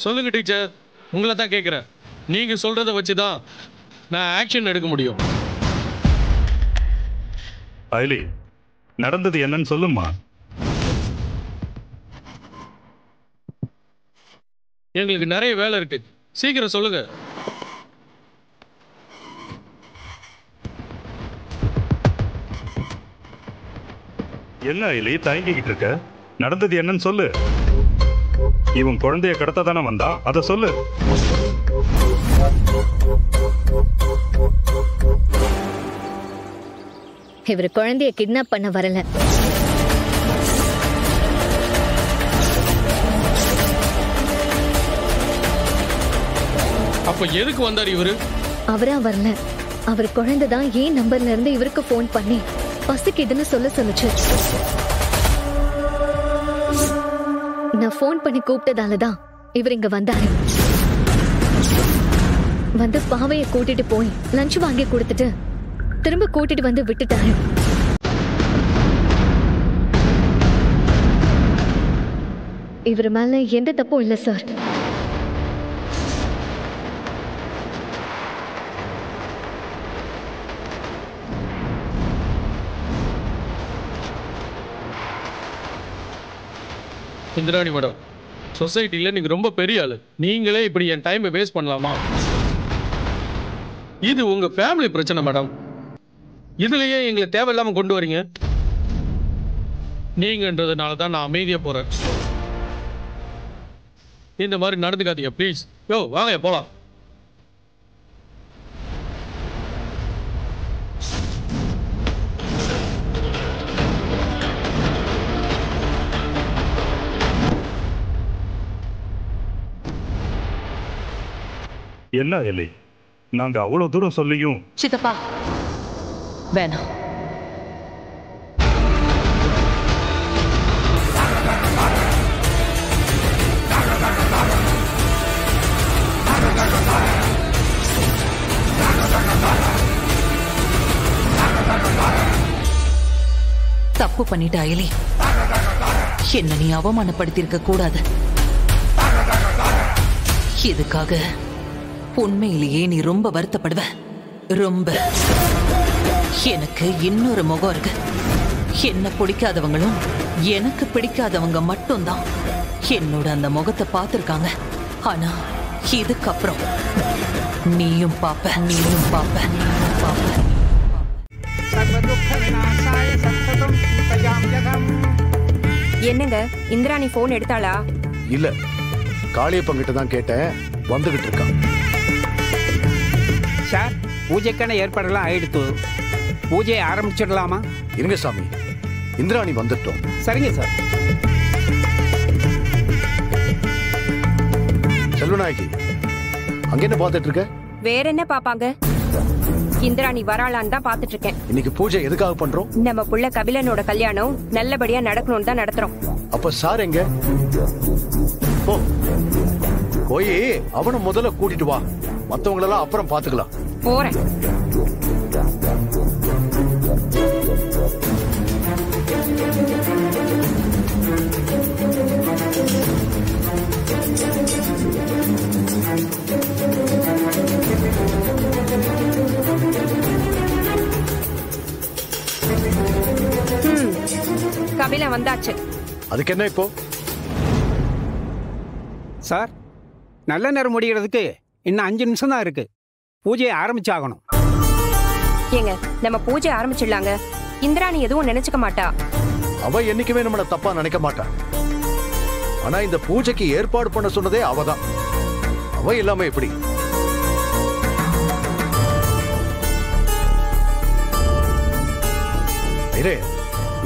சொல்லுங்க டீச்சர், உங்களை தான் கேட்குறேன். நீங்கள் சொல்கிறத வச்சு தான் நான் ஆக்ஷன் எடுக்க முடியும். அயலி, நடந்தது என்னன்னு சொல்லுமா. எங்களுக்கு நிறைய வேலை இருக்கு, சீக்கிரம் சொல்லுங்க. என்ன அயலி தயங்கிக்கிட்டு இருக்க? நடந்தது என்னன்னு சொல்லு. இவன் குழந்தைய கடத்த தானே வந்தா, அதை சொல்லு. இவர் குழந்தைய கிட்னாப் பண்ண வரல. அப்ப எதுக்கு வந்தார் இவரு? அவரா வரல. அவர் குழந்தை தான் ஏன் நம்பர்ல இருந்து இவருக்கு போன் பண்ணி பசிக்குதுன்னு சொல்லுச்சு. நான் போன் பண்ணி கூப்பிட்டதாலதான் இவர் இங்க வந்தாரு. வந்து பாவைய கூட்டிட்டு போய் லஞ்ச் வாங்கி கொடுத்துட்டு திரும்ப கூட்டிட்டு வந்து விட்டுட்டாரு. இவர் மேல எந்த தப்பும் இல்ல சார். இந்திராணி மேடம், சொசைட்டியில் நீங்கள் ரொம்ப பெரிய ஆளு. நீங்களே இப்படி என் டைமை வேஸ்ட் பண்ணலாமா? இது உங்க ஃபேமிலி பிரச்சனை மேடம். இதுலயே எங்களை தேவையில்லாமல் கொண்டு வரீங்க. நீங்கன்றதுனால தான் நான் அமைதியாக போறேன். இந்த மாதிரி நடந்துக்காதீங்க ப்ளீஸ். யோ வாங்க போலாம். என்ன இல்லை, நாங்க அவ்வளவு தூரம் சொல்லியும். சித்தப்பா வேணாம். தப்பு பண்ணிட்ட அயலி. என்ன நீ அவமானப்படுத்தியிருக்க கூடாது. இதுக்காக உண்மையிலேயே நீ ரொம்ப வருத்தப்படுவ. ரொம்ப. எனக்கு இன்னொரு முகம் இருக்கு. என்ன பிடிக்காதவங்களும் எனக்கு பிடிக்காதவங்க மட்டும்தான் என்னோட அந்த முகத்தை பார்த்திருக்காங்க. ஆனா இதுக்கப்புறம் நீயும் பாப்ப. என்னங்க இந்திராணி போன் எடுத்தாளா? இல்ல, காளியப்பங்கிட்ட தான் கேட்டேன், வந்துகிட்டு இருக்கான். சார், பூஜைக்கான ஏற்பாடுலாம் ஆயிடுத்து. பூஜையை ஆரம்பிச்சிடலாமா? இருங்க சாமி, இந்திராணி வந்துட்டோம். சரிங்க சார். செல்வநாயகி, அங்க என்ன பார்த்துட்டு இருக்க? வேற என்ன பாப்பாங்க? இந்திராணி வராளான்னு தான் பாத்துட்டு இருக்கேன். இன்னைக்கு பூஜை எதுக்காக பண்றோம்? நம்ம புள்ள கபிலனோட கல்யாணம் நல்லபடியா நடக்கணும்னு தான் நடத்துறோம். அப்ப சார் எங்க? போய் அவனை முதல்ல கூட்டிட்டு வா, மத்தவங்களெல்லாம் அப்புறம் பாத்துக்கலாம். போறேன். கபில வந்தாச்சு. அதுக்கு என்ன இப்போ? சார், நல்ல நேரம் முடிகிறதுக்கு இன்னும் 5 நிமிஷம் தான் இருக்கு. பூஜையை ஆரம்பிச்சாகணும். ஏங்க, நம்ம பூஜை ஆரம்பிச்சிடலாங்க. இந்திராணி எதுவும் நினைச்சுக்க மாட்டா. அவ என்னைக்குமே நம்மள தப்பா நினைக்க மாட்டா. ஆனா இந்த பூஜைக்கு ஏற்பாடு பண்ண சொன்னதே அவதான். அவ இல்லாம எப்படி?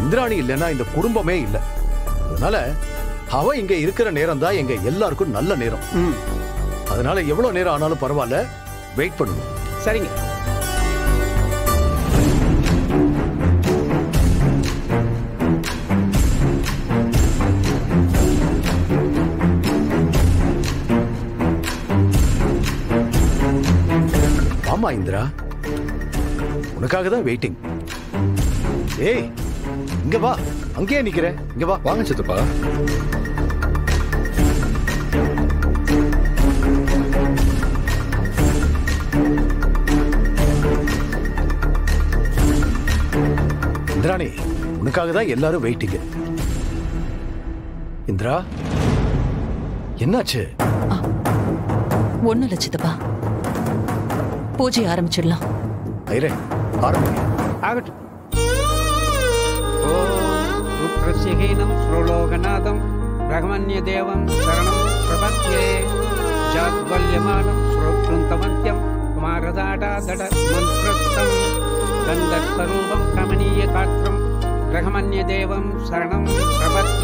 இந்திராணி இல்லைன்னா இந்த குடும்பமே இல்லை. அதனால அவ இங்க இருக்கிற நேரம் தான் எங்க எல்லாருக்கும் நல்ல நேரம். அதனால எவ்வளவு நேரம் ஆனாலும் பரவாயில்ல, வெயிட் பண்ணுங்க. சரிங்க. ஆமா இந்திரா, உனக்காக தான் வெயிட்டிங். ஏய், இங்க வா. அங்கேயே நிக்கிற, இங்க வா. வாங்க சித்தப்பா. இந்திராணி, உனக்காக தான் எல்லாரும் வெயிட்டிங்க. இந்திரா, என்னாச்சு? ஒண்ணு இல்ல சித்தப்பா, பூஜை ஆரம்பிச்சிடலாம். ஐரே, ஆரம்பிங்க. ஆகட்டும். ஓம் ருத்ரஸ்யஹீனம் ஸ்ரோலோகநாதம் ரகமன்ய தேவம் சரணம் பிரபத்யே ஜாத்வல்யமானம் ஸ்ரோத்ருந்தமத்யம் குமாரதாடாதட மந்த்ரஸ்தம் கந்தஸ்வரூபம் கமனீய காத்திரம் ரகமன்ய தேவம் சரணம் பிரபத்யே